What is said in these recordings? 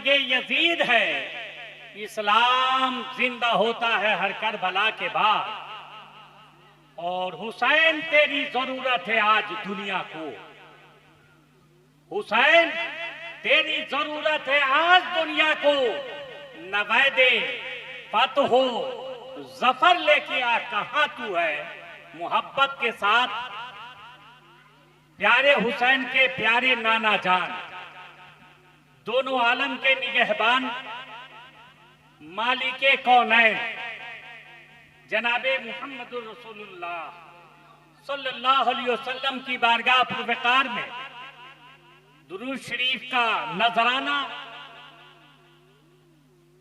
مرگ یزید ہے، اسلام زندہ ہوتا ہے ہر کربلا کے بعد، اور حسین تیری ضرورت ہے آج دنیا کو، حسین تیری ضرورت ہے آج دنیا کو، نوید فتح ہو ظفر لے کے آ، کہاں تو ہے محبت کے ساتھ پیارے حسین کے پیارے نانا جان، دونوں عالم کے نگہبان، مالک کونین جناب محمد رسول اللہ صلی اللہ علیہ وسلم کی بارگاہ پروقار میں درود شریف کا نذرانہ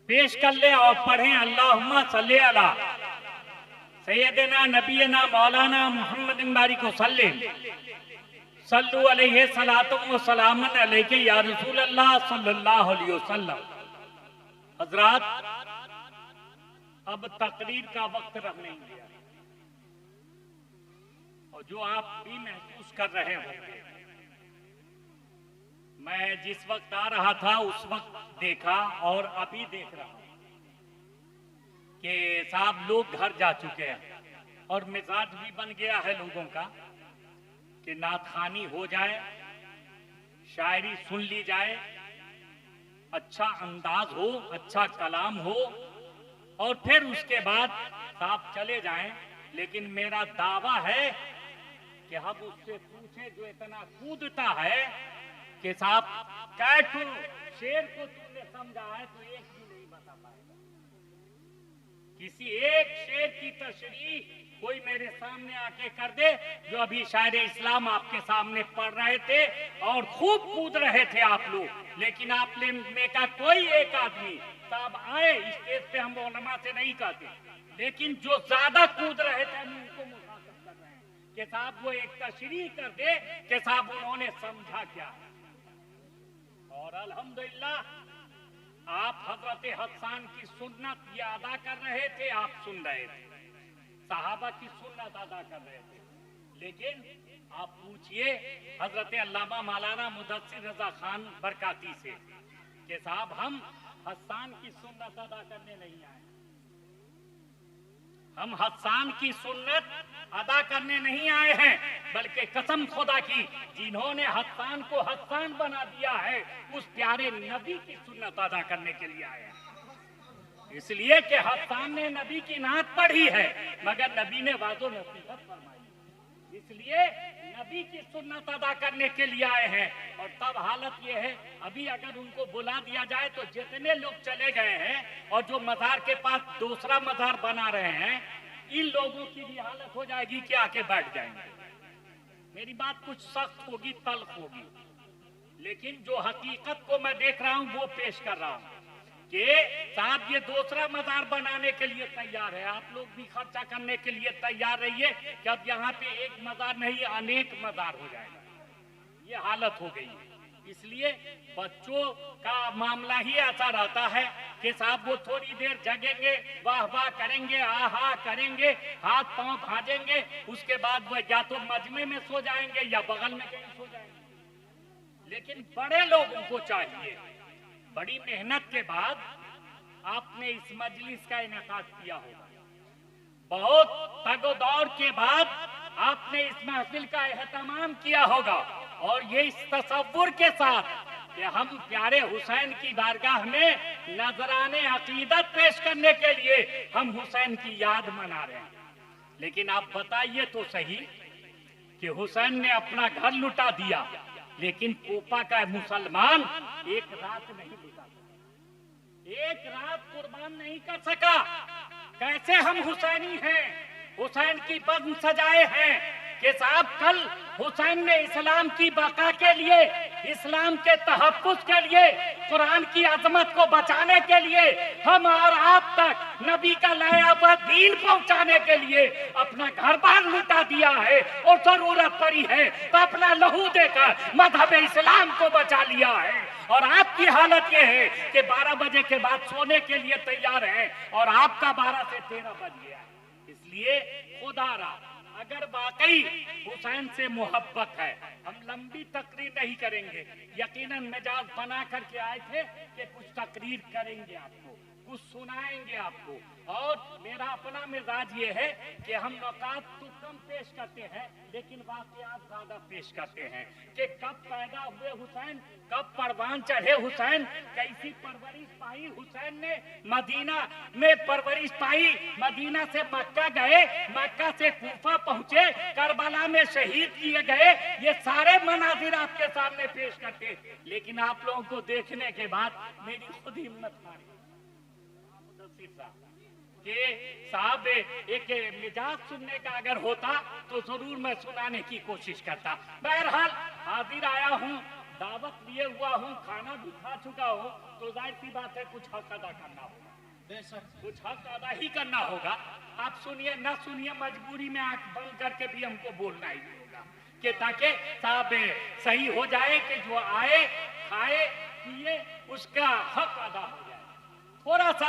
پیش کر لیں اور پڑھیں اللہم صلی علی سیدنا نبینا مولانا محمد بارک وسلم، صلو علیہ صلاۃ و سلام علیہ یا رسول اللہ صلی اللہ علیہ وسلم۔ حضرات، اب تقریر کا وقت رہ نہیں گیا، اور جو آپ بھی محسوس کر رہے ہوں، میں جس وقت آ رہا تھا اس وقت دیکھا اور ابھی دیکھ رہا ہوں کہ صاحب لوگ گھر جا چکے ہیں، اور مزاج بھی بن گیا ہے لوگوں کا کہ نعت خوانی ہو جائے، شاعری سن لی جائے، اچھا انداز ہو، اچھا کلام ہو، اور پھر اس کے بعد صاحب چلے جائیں۔ لیکن میرا دعویٰ ہے کہ ہم اس سے پوچھیں جو اتنا کودتا ہے کہ صاحب کیٹو شیر کو تم نے سمجھا ہے تو ایک بھی نہیں بتا پائے گا، کسی ایک شیر کی تشریح کوئی میرے سامنے آ کے کر دے جو ابھی شاعر اسلام آپ کے سامنے پڑھ رہے تھے اور خوب کود رہے تھے آپ لوگ، لیکن آپ نے کہا کوئی ایک آدمی صاحب آئے اسٹیج پہ، ہم علماء سے نہیں کہتے، لیکن جو زیادہ کود رہے تھے ہم ان کو مخاطب کر رہے ہیں کہ صاحب وہ ایک تشریح کر دے کہ صاحب انہوں نے سمجھا کیا۔ اور الحمدللہ آپ حضرت حسان کی سنت یہ ادا کر رہے تھے، آپ سن رہے تھے، صحابہ کی سنت ادا کر رہے تھے، لیکن آپ پوچھئے حضرت علامہ مولانا مدثر رضا خان برکاتی سے کہ صاحب ہم حسان کی سنت ادا کرنے نہیں آئے، ہم حسان کی سنت ادا کرنے نہیں آئے ہیں، بلکہ قسم خدا کی جنہوں نے حسان کو حسان بنا دیا ہے اس پیارے نبی کی سنت ادا کرنے کے لیے آئے ہیں، اس لیے کہ حسان نے نبی کی نعت پڑھی ہے مگر نبی نے وعظ و نصیحت فرمائی، اس لیے نبی کی سنت ادا کرنے کے لیے آئے ہیں۔ اور تب حالت یہ ہے ابھی اگر ان کو بلا دیا جائے تو جتنے لوگ چلے گئے ہیں اور جو مزار کے پاس دوسرا مزار بنا رہے ہیں ان لوگوں کی بھی حالت ہو جائے گی کہ آ کے بیٹھ جائیں گے۔ میری بات کچھ سخت ہوگی، تلخ ہوگی، لیکن جو حقیقت کو میں دیکھ رہا ہوں وہ پیش کر رہا ہوں کہ صاحب یہ دوسرا مزار بنانے کے لیے تیار ہے، آپ لوگ بھی خرچہ کرنے کے لیے تیار رہیے کہ اب یہاں پہ ایک مزار نہیں انیک مزار ہو جائے گا، یہ حالت ہو گئی ہے۔ اس لیے بچوں کا معاملہ ہی ایسا رہتا ہے کہ صاحب وہ تھوڑی دیر جگیں گے، واہ واہ کریں گے، آہا کریں گے، ہاتھ پاؤں بھاجیں گے، اس کے بعد وہ یا تو مجمع میں سو جائیں گے یا بغل میں کہیں سو جائیں گے۔ لیکن بڑے لوگوں کو چاہیے، بڑی محنت کے بعد آپ نے اس مجلس کا انعقاد کیا ہوگا، بہت تگ و دور کے بعد آپ نے اس محفل کا اہتمام کیا ہوگا، اور یہ اس تصور کے ساتھ کہ ہم پیارے حسین کی بارگاہ میں نذران عقیدت پیش کرنے کے لیے ہم حسین کی یاد منا رہے ہیں۔ لیکن آپ بتائیے تو صحیح کہ حسین نے اپنا گھر لٹا دیا لیکن کوپا کا مسلمان ایک رات نہیں لٹا سکا، ایک رات قربان نہیں کر سکا۔ کیسے ہم حسینی ہیں، حسین کی بزم سجائے ہیں کہ صاحب کل حسین نے اسلام کی بقا کے لیے، اسلام کے تحفظ کے لیے، قرآن کی عظمت کو بچانے کے لیے، ہم اور آپ تک نبی کا لایا ہوا دین پہنچانے کے لیے اپنا گھر بار لٹا دیا ہے، اور ضرورت پڑی ہے تو اپنا لہو دے کر مذہب اسلام کو بچا لیا ہے۔ اور آپ کی حالت یہ ہے کہ 12 بجے کے بعد سونے کے لیے تیار ہیں اور آپ کا 12 سے 13 بج گیا ہے۔ اس لیے خدا را اگر واقعی حسین سے محبت ہے، ہم لمبی تقریر نہیں کریں گے، یقیناً مزاج بنا کر کے آئے تھے कि कुछ तकरीर करेंगे आपको, कुछ सुनाएंगे आपको। और मेरा अपना मिजाज ये है कि हम नुकात तो कम पेश करते हैं लेकिन वाक़यात ज्यादा पेश करते हैं कि कब पैदा हुए हुसैन, कब परवान चढ़े हुसैन, कैसी परवरिश पाई हुसैन ने, मदीना में परवरिश पाई, मदीना से मक्का गए, मक्का से कूफा पहुंचे, करबला में शहीद किए गए। ये सारे मनाजिर आपके सामने पेश करते, लेकिन आप लोगों को देखने के बाद मेरी खुद हिम्मत हारी कि साहब एक मिजाज सुनने का अगर होता तो जरूर मैं सुनाने की कोशिश करता। बहरहाल हाजिर आया हूँ, दावत लिए हुआ हूँ, खाना भी खा चुका हूँ, तो जाहिर सी बात है कुछ हक अदा करना होगा, कुछ हक अदा ही करना होगा। आप सुनिए न सुनिए, मजबूरी में आंख बंद करके भी हमको बोलना ही होगा कि ताकि साहब सही हो जाए कि जो आए खाए पिए उसका हक अदा हो जाए। थोड़ा सा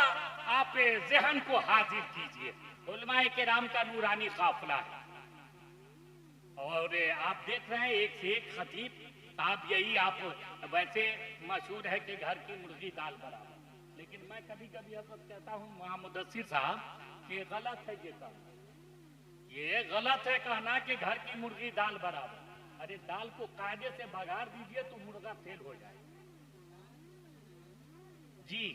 आप ज़हन को हाजिर कीजिए, उलमाए किराम का नूरानी काफिला है और आप देख रहे हैं एक से एक खतीब साहब। यही आप वैसे मशहूर है कि घर की मुर्गी दाल बराबर, लेकिन मैं कभी कभी हजरत कहता हूँ मुदस्सिर साहब कि गलत है ये कहना, ये गलत है कहना कि घर की मुर्गी दाल बराबर। अरे दाल को कायदे से बघार दीजिए तो मुर्गा फेल हो जाए जी।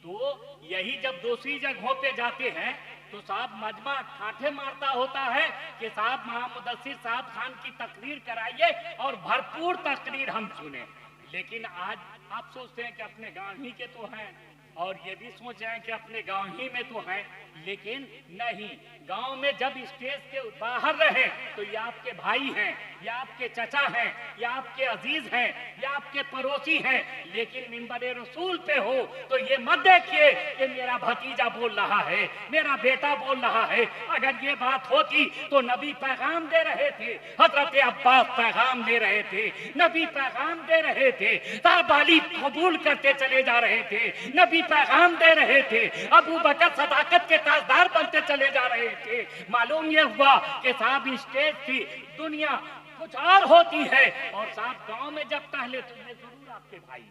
तो यही जब दूसरी जगहों पे जाते हैं तो साहब मजमा ठाठे मारता होता है कि साहब मुदस्सिर साहब खान की तकरीर कराइए और भरपूर तकरीर हम सुने। लेकिन आज आप सोचते हैं कि अपने गांव ही के तो हैं और ये भी सोच रहे हैं कि अपने गांव ही में तो हैं, लेकिन नहीं, गांव में जब स्टेज के बाहर रहे तो ये आपके भाई हैं, या आपके चचा हैं, या आपके अजीज हैं, या आपके पड़ोसी हैं, लेकिन मिंबरे रसूल पे हो तो ये मत देखिए कि मेरा भतीजा बोल रहा है, मेरा बेटा बोल रहा है। अगर ये बात होती तो नबी पैगाम दे रहे थे, हजरत अब्बास पैगाम दे रहे थे, नबी पैगाम दे रहे थे, साहब अली कबूल करते चले जा रहे थे, नबी पैगाम दे रहे थे, अबू बकर सदाकत के ताजदार बनते चले जा रहे थे। मालूम ये हुआ कि साहब स्टेज की दुनिया कुछ और होती है और साहब गांव में जब टहले तो ये जरूर आपके भाई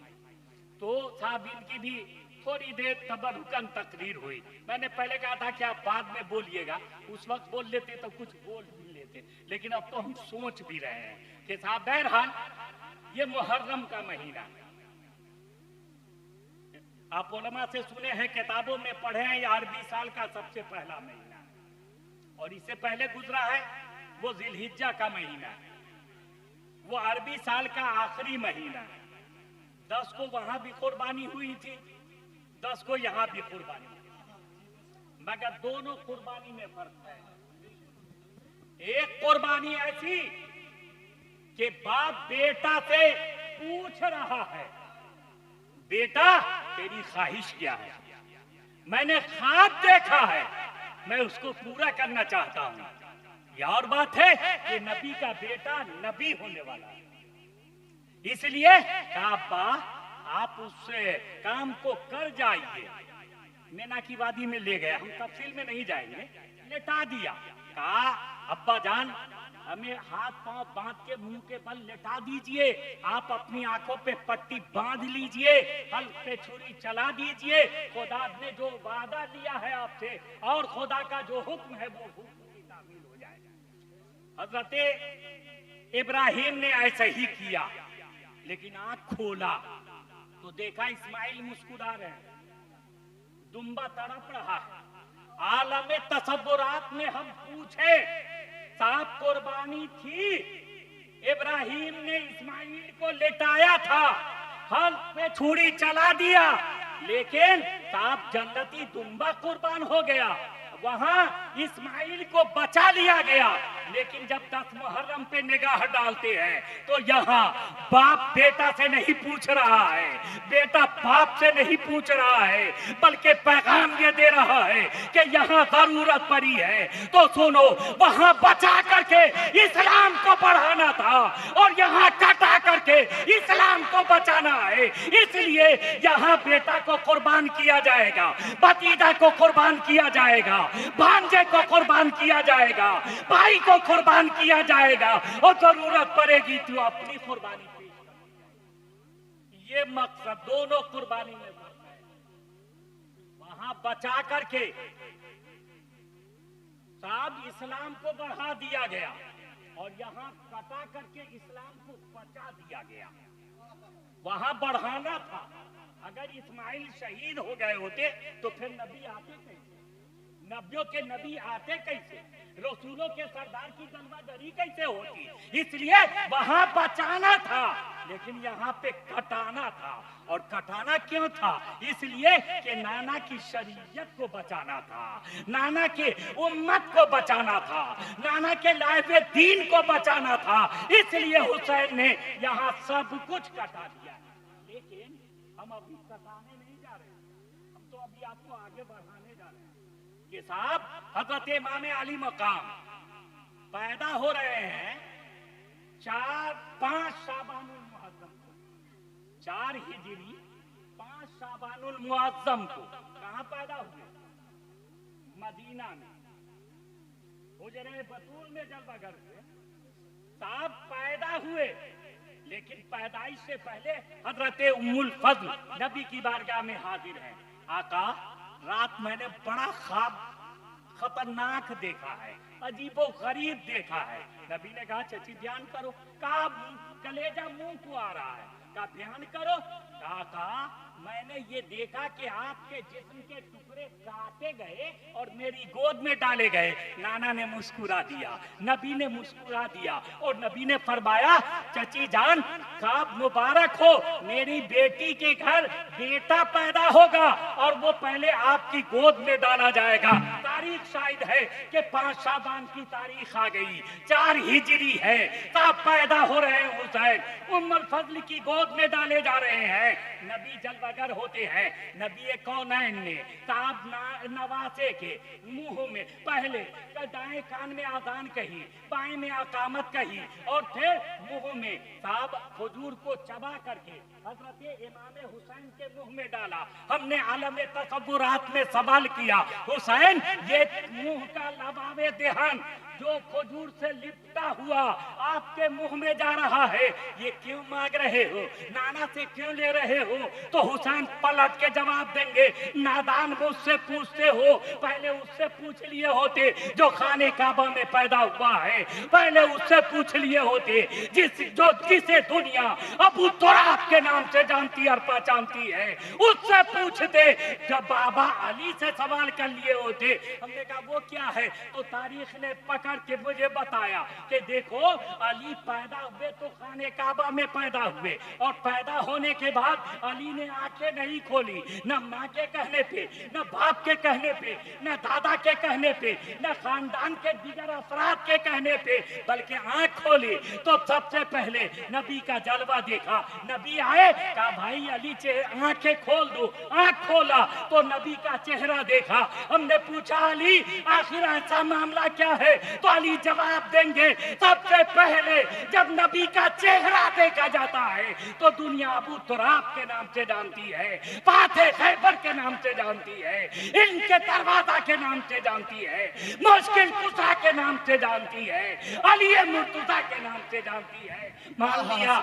तो साहब इनकी भी थोड़ी देर तबरुकन तकरीर हुई। मैंने पहले कहा था कि आप बाद में बोलिएगा, उस वक्त बोल लेते तो कुछ बोल भी लेते, लेकिन अब तो हम सोच भी रहे हैं कि साहब बहरहाल ये मुहर्रम का महीना है। आप उलमा से सुने हैं, किताबों में पढ़े हैं, ये अरबी साल का सबसे पहला महीना है और इससे पहले गुजरा है वो जिलहिज्जा का महीना है, वो अरबी साल का आखिरी महीना है। 10 को वहां भी कुर्बानी हुई थी, 10 को यहाँ भी कुर्बानी हुई, मगर दोनों कुर्बानी में फर्क है। एक कुर्बानी ऐसी कि बाप बेटा से पूछ रहा है, बेटा तेरी ख्वाहिश क्या है, मैंने ख्वाब देखा है, मैं उसको पूरा करना चाहता हूं। यह और बात है कि नबी का बेटा नबी होने वाला है, इसलिए कहा अब्बा आप उस काम को कर जाइए। मेना की वादी में ले गए, हम तफसील में नहीं जाएंगे, लेटा दिया। कहा अब्बा जान हमें हाथ पांव बांध के मुंह के बल लेटा दीजिए, आप अपनी आंखों पे पट्टी बांध लीजिए, हल पे छुरी चला दीजिए, खुदा ने जो वादा लिया है आपसे और खुदा का जो हुक्म है वो हुक्म की तामील हो जाएगा। हजरत इब्राहिम ने ऐसा ही किया, लेकिन आंख खोला तो देखा इस्माइल मुस्कुरा रहे हैं, दुम्बा तड़प रहा है। आलम तसव्वुरात में हम पूछे साहब कुर्बानी थी, इब्राहिम ने इस्माइल को लेटाया था, हल पे छुरी चला दिया, लेकिन साहब जन्नती दुम्बा कुर्बान हो गया, वहां इस्माइल को बचा लिया गया। लेकिन जब 10 मुहर्रम पे निगाह डालते हैं तो यहाँ बाप बेटा से नहीं पूछ रहा है, बेटा बाप से नहीं पूछ रहा है, बल्कि पैगाम ये दे रहा है कि यहाँ जरूरत पड़ी है तो सुनो, वहां बचा करके इस्लाम को बढ़ाना था और यहाँ कटा करके इस्लाम को बचाना है। इसलिए यहाँ बेटा को कुर्बान किया जाएगा, भतीजा को कुर्बान किया जाएगा, भांजे को कुर्बान किया जाएगा, भाई को कुर्बान किया जाएगा और जरूरत पड़ेगी तो अपनी कुर्बानी पेश कर। ये मकसद दोनों कुर्बानी में मरना है। वहां बचा करके साहब इस्लाम को बढ़ा दिया गया और यहाँ कटा करके इस्लाम को बचा दिया गया। वहां बढ़ाना था। अगर इस्माइल शहीद हो गए होते तो फिर नबी आते कैसे? नबियों के नबी आते कैसे? रसूलों के सरदार की जलवादरी कैसे होती? इसलिए वहां बचाना था, लेकिन यहाँ पे कटाना था। और कटाना क्यों था? इसलिए कि नाना की शरीयत को बचाना था, नाना के उम्मत को बचाना था, नाना के लाए हुए दीन को बचाना था। इसलिए हुसैन ने यहाँ सब कुछ कटा दिया। लेकिन हम अभी कटाने नहीं जा रहे, हम तो अभी आपको आगे बढ़ाने जा रहे हैं कि साहब हजरत इमाम अली मकाम पैदा हो रहे हैं 4-5 शाबानुल मुअज्जम को, 4 हिजरी 5 शाबानुल मुअज्जम को। कहाँ पैदा हुए? मदीना में, हुजरे बतूल में जलवागर हुए। साहब पैदा हुए, लेकिन पैदाइश से पहले हजरत उम्मुल फज़ल नबी की बारगाह में हाजिर हैं। आका, रात मैंने बड़ा ख्वाब खतरनाक देखा है, अजीबो गरीब देखा है। नबी ने कहा चची बयान करो। कहा कलेजा मुंह को आ रहा है। कहा बयान करो। कहा मैंने ये देखा कि आपके जिस्म के टुकड़े काटे गए और मेरी गोद में डाले गए। नाना ने मुस्कुरा दिया, नबी ने मुस्कुरा दिया और नबी ने फरमाया चची जान कब मुबारक हो, मेरी बेटी के घर बेटा पैदा होगा और वो पहले आपकी गोद में डाला जाएगा। तारीख शायद है कि 5 शाबान की तारीख आ गई, 4 हिजरी है, तब पैदा हो रहे हैं हुसैन, उम्मुल फज़ल की गोद में डाले जा रहे हैं। नबी जलवागर होते हैं। नबी कौनैन ने साहब नवासे के मुंह में पहले दाएं कान में आजान कही, बाएं में अकामत कही और फिर मुंह में साहब खजूर को चबा करके हजरत इमाम हुसैन के मुंह में डाला। हमने आलम तसव्वुरात में सवाल किया, हुसैन ये मुंह का लबावे देहन जो खजूर से लिपटा हुआ आपके मुंह में जा रहा है, ये क्यों मांग रहे हो? नाना से क्यों ले रहे हो? तो हुसैन पलट के जवाब देंगे, नादान मुझसे पूछते हो, पहले उससे पूछ लिए होते जो खाने काबा में पैदा हुआ है, पहले उससे पूछ लिए होते जिसे दुनिया अबू तुराब के नाम से जानती और पहचानती है, उससे पूछते। जब बाबा अली से सवाल कर लिए होते, हमने कहा वो क्या है? तो तारीख ने पकड़ के मुझे बताया कि देखो अली पैदा हुए तो खाने काबा में पैदा हुए और पैदा होने के बाद अली ने आंखें नहीं खोली, न माँ के कहने पे, न बाप के कहने पे, न दादा के कहने पे, न खानदान के दीगर अफराद के कहने पे, बल्कि आंख खोली तो सबसे पहले नबी का जलवा देखा। नबी आए, कहा भाई अली आंखें खोल दो। आंख खोला तो नबी का चेहरा देखा। हमने पूछा अली आखिर ऐसा मामला क्या है? तो अली जवाब देंगे, सबसे पहले जब नबी का चेहरा देखा जाता है तो दुनिया अबू तुराब के नाम से जानती है, फाते खैबर के नाम से जानती है, इनके दरवाजा के नाम से जानती है, मुश्किल कुशा के नाम से जानती है, अली मुर्तजा के नाम से जानती है। मान लिया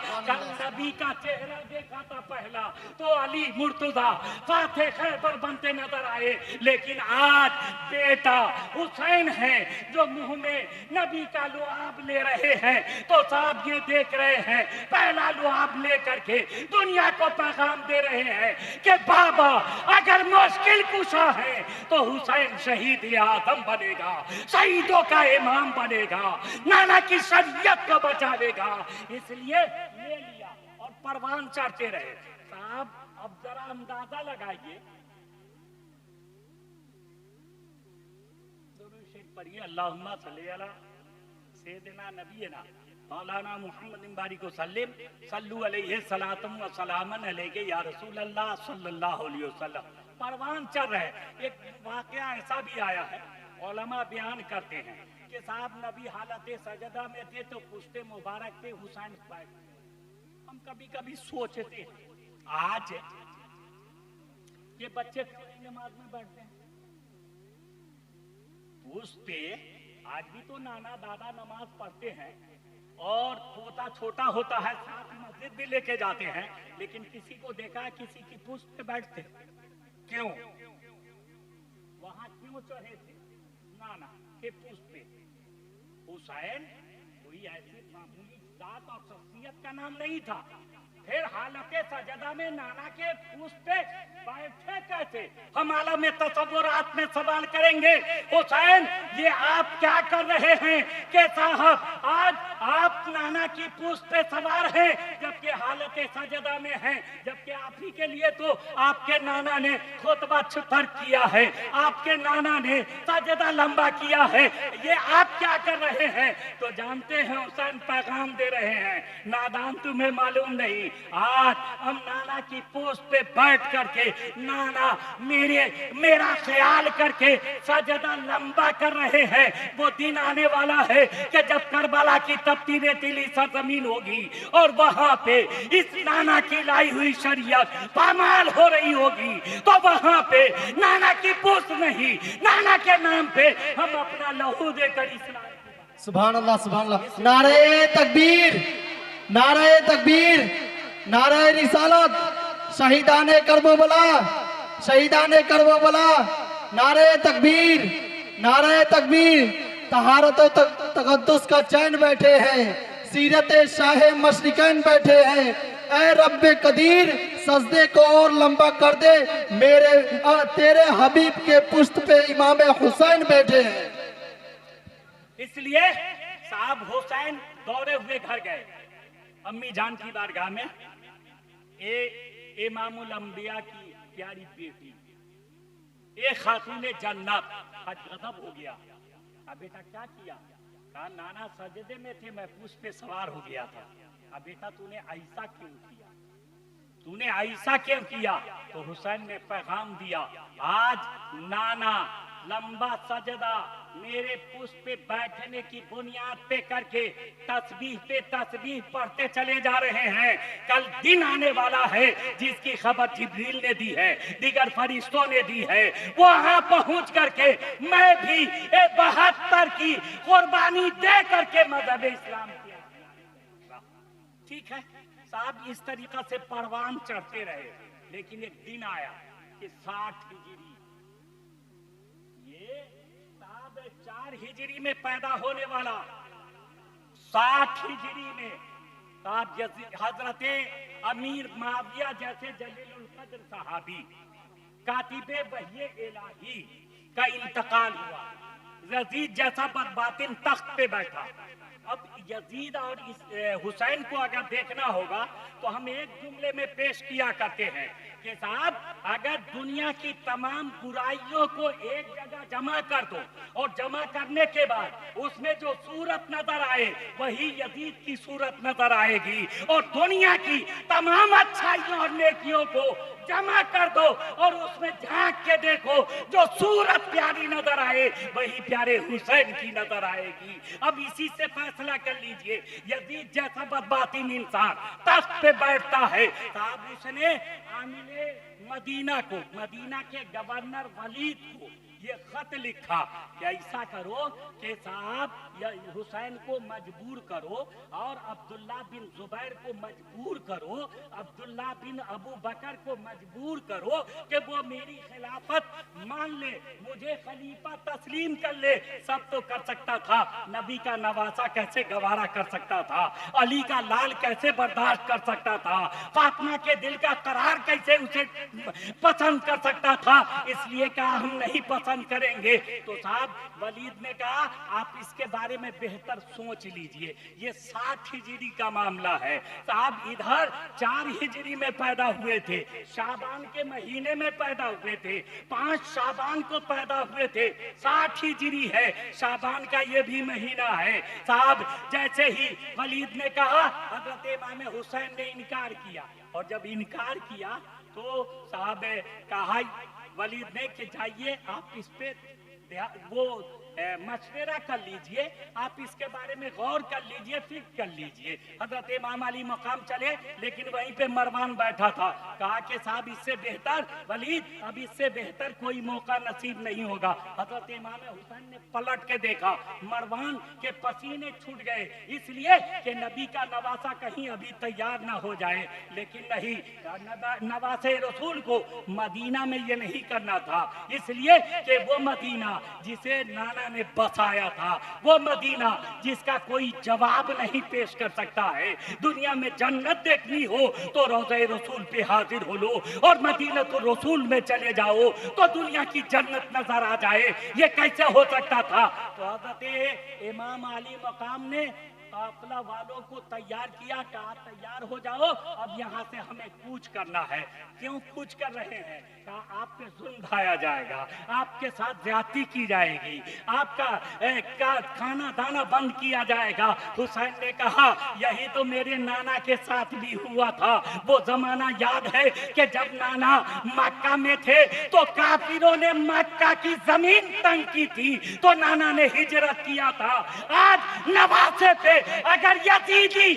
नबी का चेहरा देखा था पहला तो अली मुर्तजा फाते खैबर बनते नजर आए, लेकिन आज बेटा हुसैन है जो मुंह में नबी का लुआब ले रहे हैं, तो साहब ये देख रहे हैं पहला लुआब ले करके दुनिया को पैगाम दे रहे हैं कि बाबा अगर मुश्किल कुशा है तो हुसैन शहीद आजम बनेगा, शहीदों का इमाम बनेगा, नाना की शरीयत को बचावेगा। इसलिए ले लिया और परवान चढ़ते रहे। साहब अब जरा अंदाजा लगाइए, पढ़िए अल्लाहुम्मा सल्ली अला सय्यिदिना नबीना मौलाना मुहम्मद बारिक वसल्लम सल्लु अलैहि सलातम व सलामन अलैहि या रसूल अल्लाह सल्लल्लाहु अलैहि वसल्लम। परवान चढ़ रहे। एक वाकया ऐसा भी आया है, उलमा बयान करते हैं कि साहब नबी हालत सजदा में थे तो पुश्ते मुबारक पे हुसैन पाए। हम कभी कभी सोचते हैं आज ये बच्चे नमाज में बैठते हैं, उस पे आज भी तो नाना दादा नमाज पढ़ते हैं, और पोता छोटा होता है साथ मस्जिद भी लेके जाते हैं, लेकिन किसी को देखा है किसी की पुष्प पे बैठते? क्यों? वहां क्यों चढ़े थे? नाना के पुष्प पे। हुसैन कोई ऐसी मामूली जात और शख्सियत का नाम नहीं था, फिर हालते सजदा में नाना के पुष्प पे बैठे कैसे? हम आलम में तसव्वुरात में सवाल करेंगे, हुसैन ये आप क्या कर रहे हैं कि साहब आज आप नाना की पुष्प पे सवार हैं, जबकि हालत सजदा में हैं, जबकि आप ही के लिए तो आपके नाना ने खुतबा छुतर किया है, आपके नाना ने सजदा लंबा किया है, ये आप क्या कर रहे हैं? तो जानते हैं हुसैन पैगाम दे रहे हैं, नादान तुम्हें मालूम नहीं, आज हम नाना की पुष्प पे बैठ करके नाना मेरा ख्याल करके सजदा लंबा कर रहे हैं। वो दिन आने वाला है कि जब करबला की तपती रेतीली सरजमीन होगी और वहां पे इस नाना की लाई हुई शरीयत पामाल हो रही होगी, तो वहां पे नाना की पुष्प नहीं, नाना के नाम पे हम अपना लहू देकर इस्लाम। सुभान अल्लाह, सुभान अल्लाह। नारे तकबीर, नारे तकबीर, नारे रिसालत, शहीदाने करबला, शहीदाने करबला, नारे तकबीर, नारे तकबीर। तहारत और तकद्दुस का चैन बैठे हैं, सीरत शाह मशरिकैन बैठे हैं। ऐ रब्बे कदीर सजदे को और लंबा कर दे, तेरे हबीब के पुष्प पे इमाम हुसैन बैठे हैं। इसलिए साहब हुसैन दौड़े हुए घर गए अम्मी जान की बारगाह में। इमामुल अंबिया की प्यारी बेटी एक खातूने जन्नत आज गजब हो गया। अब बेटा क्या किया? कहा नाना सजदे में थे, मैं पुष्प पे सवार हो गया था। अब बेटा तूने ऐसा क्यों किया? तूने ऐसा क्यों किया? तो हुसैन ने पैगाम दिया, आज नाना लंबा सजदा मेरे पुष्प पे बैठने की बुनियाद पे करके तस्बीह पे तस्बीह पढ़ते चले जा रहे हैं। कल दिन आने वाला है जिसकी खबर जिब्रील ने दी है, दीगर फरिश्तों ने दी है। वहां पहुंच करके मैं भी 72 की कुर्बानी दे करके मजहब इस्लाम किया। ठीक है साहब, इस तरीका से परवान चढ़ते रहे, लेकिन एक दिन आया कि 60 हिजरी, ये साहब 4 हिजरी में पैदा होने वाला, 60 हिजरी में साहब हजरते अमीर माविया जैसे जलीलुल कद्र सहाबी कातिबे वही इलाही का इंतकाल हुआ। यजीद जैसा बदबातिन तख्त पे बैठा। अब यजीद और इस हुसैन को अगर देखना होगा तो हम एक जुमले में पेश किया करते हैं कि साहब अगर दुनिया की तमाम बुराइयों को एक जगह जमा कर दो और जमा करने के बाद उसमें जो सूरत नजर आए वही यजीद की सूरत नजर आएगी, और दुनिया की तमाम अच्छाइयों और नेकियों को जमा कर दो और उसमें झांक के देखो, जो सूरत प्यारी नजर आए वही प्यारे हुसैन की नजर आएगी। अब इसी से फैसला कर लीजिए, यजीद जैसा बदबातिन इंसान तख्त पे बैठता है, साहब उसने आमिले मदीना को, मदीना के गवर्नर वलीद को ये खत लिखा कि ऐसा करो कि साहब हुसैन को मजबूर करो और अब्दुल्ला बिन जुबैर को मजबूर करो, अब्दुल्ला बिन अबू बकर को मजबूर करो कि वो मेरी खिलाफत मान ले, मुझे खलीफा तस्लीम कर ले। सब तो कर सकता था, नबी का नवासा कैसे गवारा कर सकता था, अली का लाल कैसे बर्दाश्त कर सकता था, फातिमा के दिल का करार कैसे उसे पसंद कर सकता था। इसलिए कहा हम नहीं पसंद करेंगे। तो साहब वलीद ने कहा आप इसके बारे में बेहतर सोच लीजिए, ये 60 हिजरी का मामला है। साहब इधर 4 हिजरी में पैदा हुए थे, शाबान के महीने में पैदा हुए थे, 5 शाबान को पैदा हुए थे, 60 हिजरी है, शाबान का ये भी महीना है। साहब जैसे ही वलीद ने कहा, हजरत इमाम हुसैन ने इनकार किया, और जब इनकार किया तो साहब कहा वलीद ने कि जाइए आप इस पे वो मशवरा कर लीजिए, आप इसके बारे में गौर कर लीजिए, फिक्र कर लीजिए। हजरत इमाम अली मकाम चले, लेकिन वहीं पे मरवान बैठा था। कहा कि साहब इससे बेहतर वलीद, अब इससे बेहतर कोई मौका नसीब नहीं होगा। हजरत इमाम हुसैन ने पलट के देखा, मरवान के पसीने छूट गए, इसलिए कि नबी का नवासा कहीं अभी तैयार ना हो जाए। लेकिन नहीं, नवासे रसूल को मदीना में ये नहीं करना था, इसलिए कि वो मदीना जिसे नाना ने बसाया था, वो मदीना जिसका कोई जवाब नहीं पेश कर सकता है। दुनिया में जन्नत देखनी हो तो रोज़े रसूल पे हाजिर हो लो, और मदीना तो रसूल में चले जाओ तो दुनिया की जन्नत नजर आ जाए। ये कैसे हो सकता था? तो हज़रत इमाम अली मकाम ने काफिला वालों को तैयार किया, कहा तैयार हो जाओ, अब यहाँ से हमें कूच करना है। क्यों कूच कर रहे हैं? कहा आप पे जुल्म ढाया जाएगा, आपके साथ ज्यादती की जाएगी, आपका खाना दाना बंद किया जाएगा। हुसैन ने कहा यही तो मेरे नाना के साथ भी हुआ था। वो जमाना याद है कि जब नाना मक्का में थे तो काफिरों ने मक्का की जमीन तंग की थी, तो नाना ने हिजरत किया था। आज नवासे पे अगर यजीदी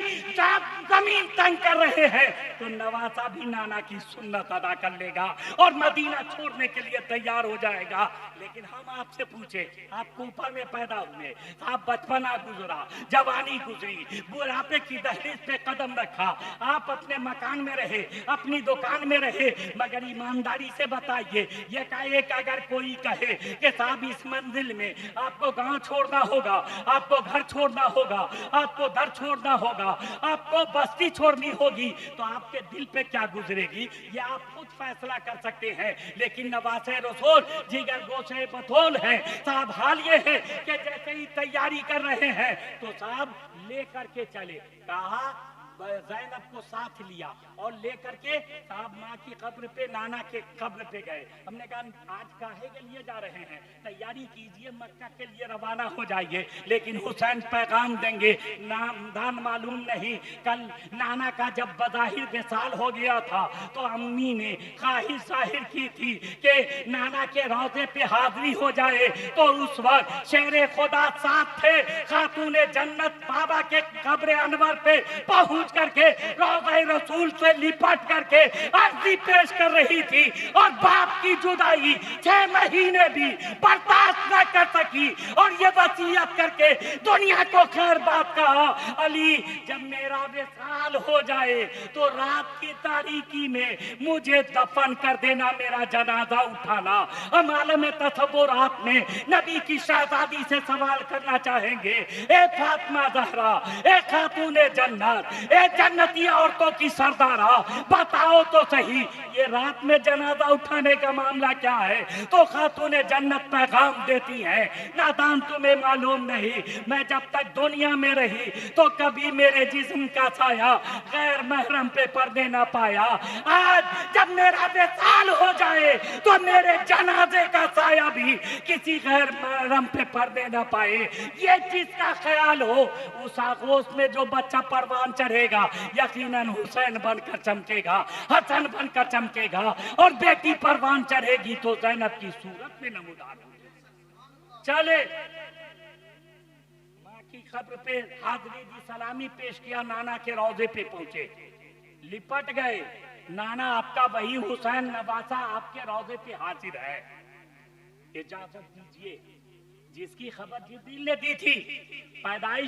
जमीन तंग कर रहे हैं तो नवासा भी नाना की सुन्नत अदा कर लेगा और मदीना छोड़ने के लिए तैयार हो जाएगा। लेकिन हम आपसे पूछे, आप कूफा में पैदा हुए, आप बचपना गुजरा, जवानी गुजरी, बुढ़ापे की दहलीज पे कदम रखा, आप अपने मकान में रहे, अपनी दुकान में रहे, मगर ईमानदारी से बताइए, ये एक अगर कोई कहे कि साहब इस मंजिल में आपको गांव छोड़ना होगा, आपको घर छोड़ना होगा, आपको दर छोड़ना होगा, आपको बस्ती छोड़नी होगी, तो आपके दिल पे क्या गुजरेगी ये आप खुद फैसला कर सकते हैं। लेकिन नवासे रसूल जिगर गोशे बतौल है साहब, हाल ये है कि जैसे ही तैयारी कर रहे हैं तो साहब लेकर के चले। कहा ज़ैनब को साथ लिया और लेकर के साहब माँ की कब्र पे, नाना के कब्र पे गए। हमने कहा आज काहे के लिए जा रहे हैं? तैयारी कीजिए, मक्का के लिए रवाना हो जाइए। लेकिन हुसैन पैगाम देंगे, नामदान मालूम नहीं। कल नाना का जब बज़ाहिर विसाल हो गया था तो अम्मी ने ख्वाहिश जाहिर की थी कि नाना के रोज़े पे हाजिरी हो जाए, तो उस वक्त शेर खुदा साथ थे, खातूने जन्नत बाबा के कब्र अनवर पे पहुंच करके रोज़े रसूल से लिपट करके अर्जी पेश कर रही थी, और बाप की जुदाई 6 महीने भी बर्दाश्त न कर सकी, और ये वसीयत करके दुनिया को खैर बात कहा, अली जब मेरा विसाल हो जाए तो रात की तारीकी में मुझे दफन कर देना, मेरा जनाजा उठाना। हम आलम तसव्वुरात में नबी की शहजादी से सवाल करना चाहेंगे, ए फातिमा ज़हरा, ए खातूने जन्नत, ए जन्नती औरतों की सरदारा, बताओ तो सही ये रात में जनाजा उठाने का मामला क्या है? तो खातूने जन्नत पैगाम देती है, नादान तुम्हें मालूम नहीं, मैं जब तक दुनिया में रही तो कभी मेरे जिस्म का साया गैर महरम पे पर्दे ना पाया। आज जब मेरा विसाल हो जाए तो मेरे जनाजे का साया भी किसी गैर महरम पे पर्दे ना पाए। ये जिसका ख्याल हो उस आगोश में जो बच्चा परवान चढ़ेगा यकीनन हुसैन बनकर चमकेगा, हसन बनकर चमकेगा, और बेटी परवान चढ़ेगी तो ज़ैनब की सूरत में नमूदार होगी। चले माँ की कब्र पे हाजिरी दी, सलामी पेश किया, नाना के रोज़े पे पहुंचे, लिपट गए। नाना आपका वही हुसैन नवासा आपके रोज़े पे हाजिर है, इजाजत दीजिए। जिसकी खबर जिब्रील ने दी थी पैदाइश